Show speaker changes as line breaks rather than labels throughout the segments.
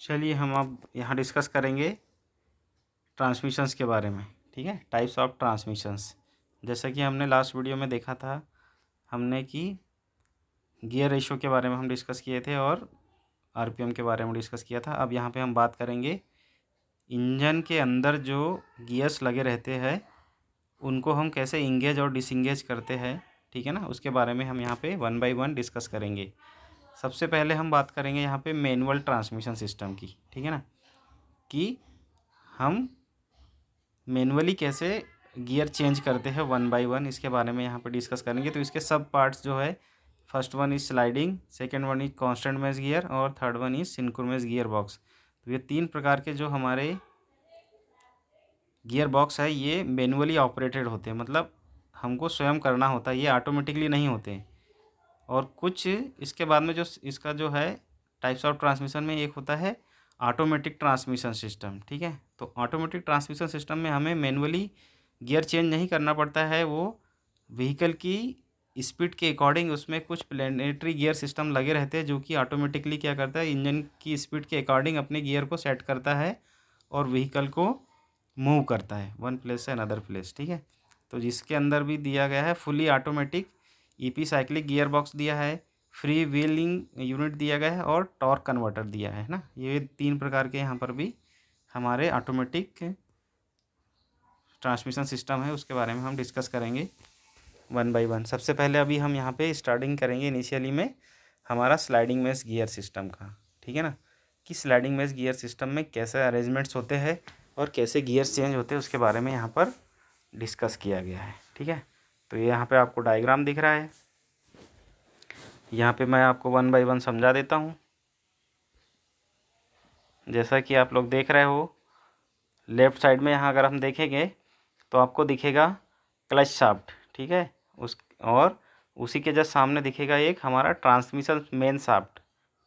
चलिए हम अब यहाँ डिस्कस करेंगे ट्रांसमिशंस के बारे में। ठीक है, टाइप्स ऑफ ट्रांसमिशंस। जैसा कि हमने लास्ट वीडियो में देखा था, हमने कि गियर रेशो के बारे में हम डिस्कस किए थे और आरपीएम के बारे में डिस्कस किया था। अब यहाँ पे हम बात करेंगे इंजन के अंदर जो गियर्स लगे रहते हैं उनको हम कैसे इंगेज और डिसंगेज करते हैं। ठीक है ना, उसके बारे में हम यहाँ पे 1 बाय 1 डिस्कस करेंगे। सबसे पहले हम बात करेंगे यहाँ पे मैनुअल ट्रांसमिशन सिस्टम की। ठीक है ना, कि हम मैनुअली कैसे गियर चेंज करते हैं 1 बाय 1, इसके बारे में यहाँ पे डिस्कस करेंगे। तो इसके सब पार्ट्स जो है, first one is sliding, second one is constant mesh gear और third one is synchronous gear box. तो ये तीन प्रकार के जो हमारे गियर बॉक्स है ये मैनुअली ऑपरेटेड होते हैं, मतलब हमको स्वयं करना होता है, ये ऑटोमेटिकली नहीं होते। और कुछ इसके बाद में जो इसका जो है टाइप्स ऑफ ट्रांसमिशन में एक होता है ऑटोमेटिक ट्रांसमिशन सिस्टम। ठीक है, तो ऑटोमेटिक ट्रांसमिशन सिस्टम में हमें मैनुअली गियर चेंज नहीं करना पड़ता है, वो व्हीकल की स्पीड के अकॉर्डिंग उसमें कुछ प्लेनेटरी गियर सिस्टम लगे रहते हैं जो कि ऑटोमेटिकली क्या करता है, इंजन की स्पीड के अकॉर्डिंग अपने गियर को सेट करता है और व्हीकल को मूव करता है वन प्लेस से अनदर प्लेस। ठीक है, तो जिसके अंदर भी दिया गया है fully automatic EP cyclic gear box दिया है, फ्री व्हीलिंग यूनिट दिया गया है और टॉर्क कन्वर्टर दिया है ना। ये तीन प्रकार के यहाँ पर भी हमारे ऑटोमेटिक ट्रांसमिशन सिस्टम है, उसके बारे में हम डिस्कस करेंगे 1 बाय 1। सबसे पहले अभी हम यहाँ पे स्टार्टिंग करेंगे इनिशियली में हमारा स्लाइडिंग मेश गियर सिस्टम का। ठीक है ना, कि स्लाइडिंग मेश गियर सिस्टम में कैसे अरेंजमेंट्स होते हैं और कैसे गियर्स चेंज होते हैं उसके बारे में यहाँ पर डिस्कस किया गया है। ठीक है, तो ये यहाँ पे आपको डायग्राम दिख रहा है, यहाँ पे मैं आपको 1 बाय 1 समझा देता हूँ। जैसा कि आप लोग देख रहे हो, लेफ़्ट साइड में यहाँ अगर हम देखेंगे तो आपको दिखेगा क्लच शाफ्ट। ठीक है, उस और उसी के जस्ट सामने दिखेगा एक हमारा ट्रांसमिशन मेन शाफ्ट।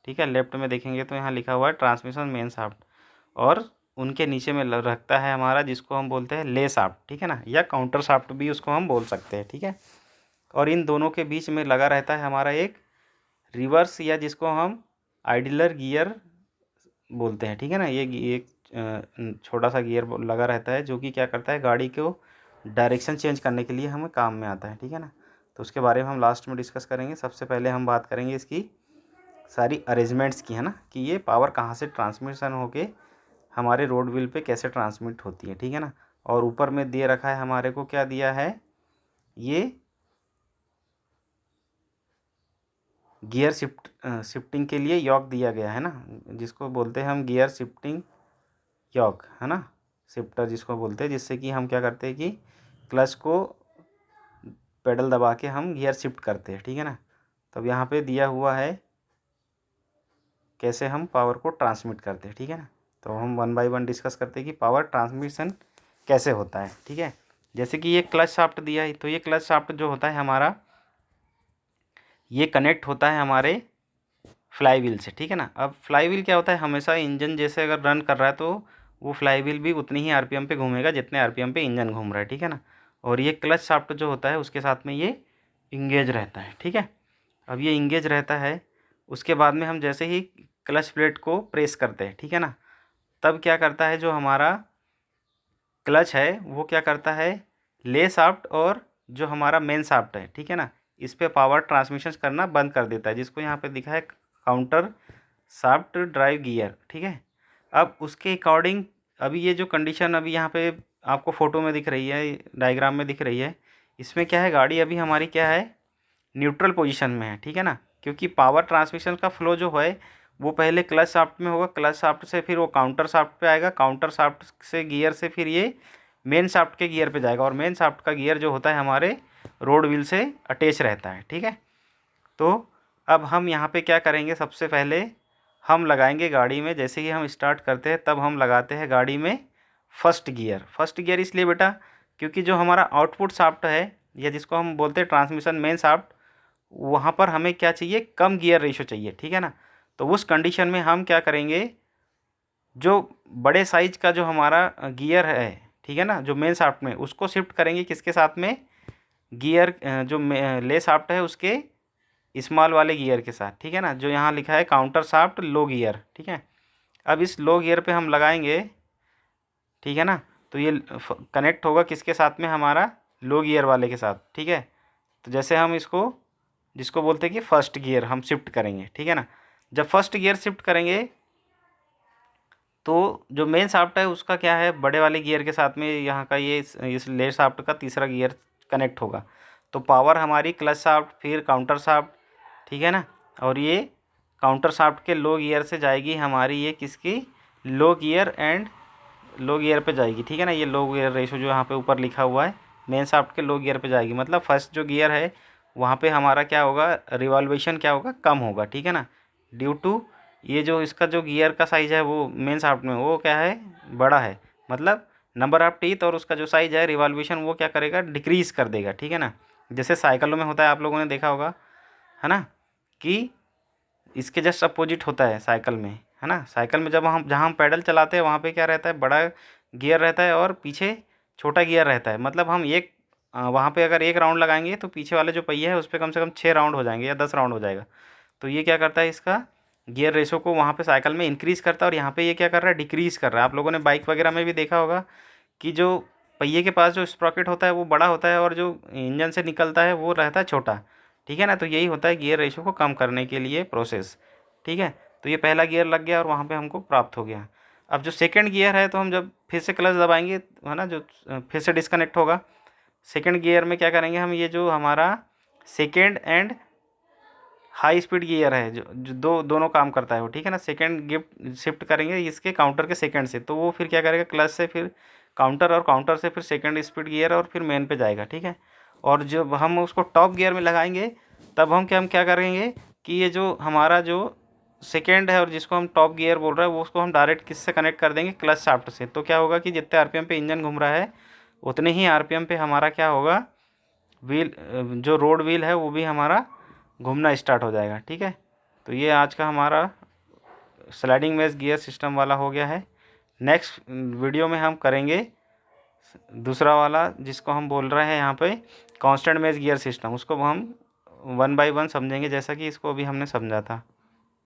ठीक है, लेफ्ट में देखेंगे तो यहाँ लिखा हुआ है ट्रांसमिशन मेन शाफ्ट, और उनके नीचे में रखता है हमारा जिसको हम बोलते हैं ले शाफ्ट। ठीक है ना, या काउंटर शाफ्ट भी उसको हम बोल सकते हैं। ठीक है, और इन दोनों के बीच में लगा रहता है हमारा एक रिवर्स या जिसको हम आइडलर गियर बोलते हैं। ठीक है ना, ये एक छोटा सा गियर लगा रहता है जो कि क्या करता है, गाड़ी को डायरेक्शन चेंज करने के लिए हमें काम में आता है। ठीक है ना, तो उसके बारे में हम लास्ट में डिस्कस करेंगे। सबसे पहले हम बात करेंगे इसकी सारी अरेंजमेंट्स की, है ना, कि ये पावर कहाँ से ट्रांसमिशन होके हमारे रोड व्हील पे कैसे ट्रांसमिट होती है। ठीक है ना, और ऊपर में दे रखा है हमारे को, क्या दिया है, ये गियर शिफ्टिंग के लिए यॉक दिया गया है ना, जिसको बोलते हैं हम गियर शिफ्टिंग यॉक, है ना, शिफ्टर जिसको बोलते हैं, जिससे कि हम क्या करते हैं कि क्लच को पेडल दबा के हम गियर शिफ्ट करते हैं। ठीक है ना, तब यहाँ पे दिया हुआ है कैसे हम पावर को ट्रांसमिट करते हैं। ठीक है ना, तो हम 1 बाय 1 डिस्कस करते हैं कि पावर ट्रांसमिशन कैसे होता है। ठीक है, जैसे कि ये क्लच शाफ्ट दिया है, तो ये क्लच शाफ्ट जो होता है हमारा, ये कनेक्ट होता है हमारे फ्लाई व्हील से। ठीक है ना, अब फ्लाई व्हील क्या होता है, हमेशा इंजन जैसे अगर रन कर रहा है तो वो फ्लाई व्हील भी उतनी ही आरपीएम पे घूमेगा जितने आरपीएम पे इंजन घूम रहा है। ठीक है ना, और ये क्लच शाफ्ट जो होता है उसके साथ में ये इंगेज रहता है। ठीक है, अब ये इंगेज रहता है, उसके बाद में हम जैसे ही क्लच प्लेट को प्रेस करते हैं, ठीक है ना, तब क्या करता है, जो हमारा क्लच है वो क्या करता है, ले शाफ्ट और जो हमारा मेन शाफ्ट है, ठीक है ना, इस पे पावर ट्रांसमिशन करना बंद कर देता है, जिसको यहाँ पे दिखा है काउंटर शाफ्ट ड्राइव गियर। ठीक है, अब उसके अकॉर्डिंग अभी ये जो कंडीशन अभी यहाँ पे आपको फ़ोटो में दिख रही है, डायग्राम में दिख रही है, इसमें क्या है, गाड़ी अभी हमारी क्या है, न्यूट्रल पोजीशन में है। ठीक है ना, क्योंकि पावर ट्रांसमिशन का फ्लो जो है वो पहले क्लच शाफ्ट में होगा, क्लच शाफ्ट से फिर वो काउंटर शाफ्ट पे आएगा, काउंटर शाफ्ट से गियर से फिर ये मेन शाफ्ट के गियर पे जाएगा, और मेन शाफ्ट का गियर जो होता है हमारे रोड व्हील से अटैच रहता है। ठीक है, तो अब हम यहाँ पे क्या करेंगे, सबसे पहले हम लगाएंगे गाड़ी में, जैसे ही हम स्टार्ट करते हैं तब हम लगाते हैं गाड़ी में फर्स्ट गियर। फर्स्ट गियर इसलिए बेटा क्योंकि जो हमारा आउटपुट शाफ्ट है या जिसको हम बोलते हैं ट्रांसमिशन मेन शाफ्ट, वहाँ पर हमें क्या चाहिए, कम गियर रेशो चाहिए। ठीक है ना, तो उस कंडीशन में हम क्या करेंगे, जो बड़े साइज का जो हमारा गियर है, ठीक है ना, जो मेन शाफ्ट में, उसको शिफ्ट करेंगे किसके साथ में, गियर जो ले शाफ्ट है उसके स्मॉल वाले गियर के साथ। ठीक है ना, जो यहाँ लिखा है काउंटर शाफ्ट लो गियर। ठीक है, अब इस लो गियर पे हम लगाएंगे, ठीक है ना। तो ये कनेक्ट होगा किसके साथ में, हमारा लो गियर वाले के साथ, ठीक है। तो जैसे हम इसको, जिसको बोलते हैं कि फर्स्ट गियर हम शिफ्ट करेंगे, ठीक है ना। जब फर्स्ट गियर शिफ्ट करेंगे तो जो मेन शाफ्ट है उसका क्या है, बड़े वाले गियर के साथ में यहाँ का ये इस लेयर शाफ्ट का तीसरा गियर कनेक्ट होगा। तो पावर हमारी क्लच शाफ्ट, फिर काउंटर शाफ्ट, ठीक है ना। और ये काउंटर शाफ्ट के लो गियर से जाएगी हमारी ये किसकी, लो गियर एंड लो गियर पे जाएगी, ठीक है ना। ये लो गियर रेशो जो यहाँ पे ऊपर लिखा हुआ है मेन शाफ्ट के लो गियर पे जाएगी, मतलब फर्स्ट जो गियर है वहाँ पे हमारा क्या होगा, रिवॉल्वेशन क्या होगा, कम होगा, ठीक है ना। ड्यू टू ये जो इसका जो गियर का साइज़ है वो मेन शाफ्ट में वो क्या है, बड़ा है, मतलब नंबर ऑफ टीथ और उसका जो साइज़ है रिवॉल्वेशन वो क्या करेगा, डिक्रीज़ कर देगा, ठीक है ना। जैसे साइकिलों में होता है, आप लोगों ने देखा होगा, है ना, कि इसके जस्ट अपोजिट होता है साइकिल में, है ना। साइकिल में जब हम जहाँ हम पैडल चलाते हैं वहाँ पे क्या रहता है, बड़ा गियर रहता है और पीछे छोटा गियर रहता है। मतलब हम एक वहाँ पे अगर एक राउंड लगाएंगे तो पीछे वाले जो पहिए है उस पर कम से कम 6 राउंड हो जाएंगे या 10 राउंड हो जाएगा। तो ये क्या करता है, इसका गियर रेशो को वहाँ पे साइकिल में इंक्रीज़ करता है और यहाँ पे ये क्या कर रहा है, डिक्रीज़ कर रहा है। आप लोगों ने बाइक वगैरह में भी देखा होगा कि जो पहिए के पास जो स्प्रॉकेट होता है वो बड़ा होता है और जो इंजन से निकलता है वो रहता है छोटा, ठीक है ना। तो यही होता है गियर रेशो को कम करने के लिए प्रोसेस, ठीक है। तो ये पहला गियर लग गया और वहाँ पे हमको प्राप्त हो गया। अब जो सेकंड गियर है, तो हम जब फिर से क्लच दबाएंगे, है ना, जो फिर से डिस्कनेक्ट होगा। सेकंड गियर में क्या करेंगे हम, ये जो हमारा second and high speed gear है जो दोनों काम करता है वो, ठीक है ना। सेकंड गिफ्ट शिफ्ट करेंगे इसके काउंटर के सेकंड से, तो वो फिर क्या करेगा, क्लच से फिर काउंटर और काउंटर से फिर सेकंड स्पीड गियर और फिर मेन पे जाएगा, ठीक है। और जब हम उसको टॉप गियर में लगाएंगे तब हम क्या करेंगे कि ये जो हमारा जो सेकेंड है और जिसको हम टॉप गियर बोल रहे हैं वो उसको हम डायरेक्ट किससे कनेक्ट कर देंगे, क्लच शाफ्ट से। तो क्या होगा कि जितने आरपीएम पे इंजन घूम रहा है उतने ही आरपीएम पे हमारा क्या होगा, व्हील, जो रोड व्हील है वो भी हमारा घूमना स्टार्ट हो जाएगा, ठीक है। तो ये आज का हमारा स्लाइडिंग मेश गियर सिस्टम वाला हो गया है। नेक्स्ट वीडियो में हम करेंगे दूसरा वाला जिसको हम बोल रहे हैं यहाँ पे कांस्टेंट मेश गियर सिस्टम, उसको हम 1 बाय 1 समझेंगे जैसा कि इसको अभी हमने समझा था।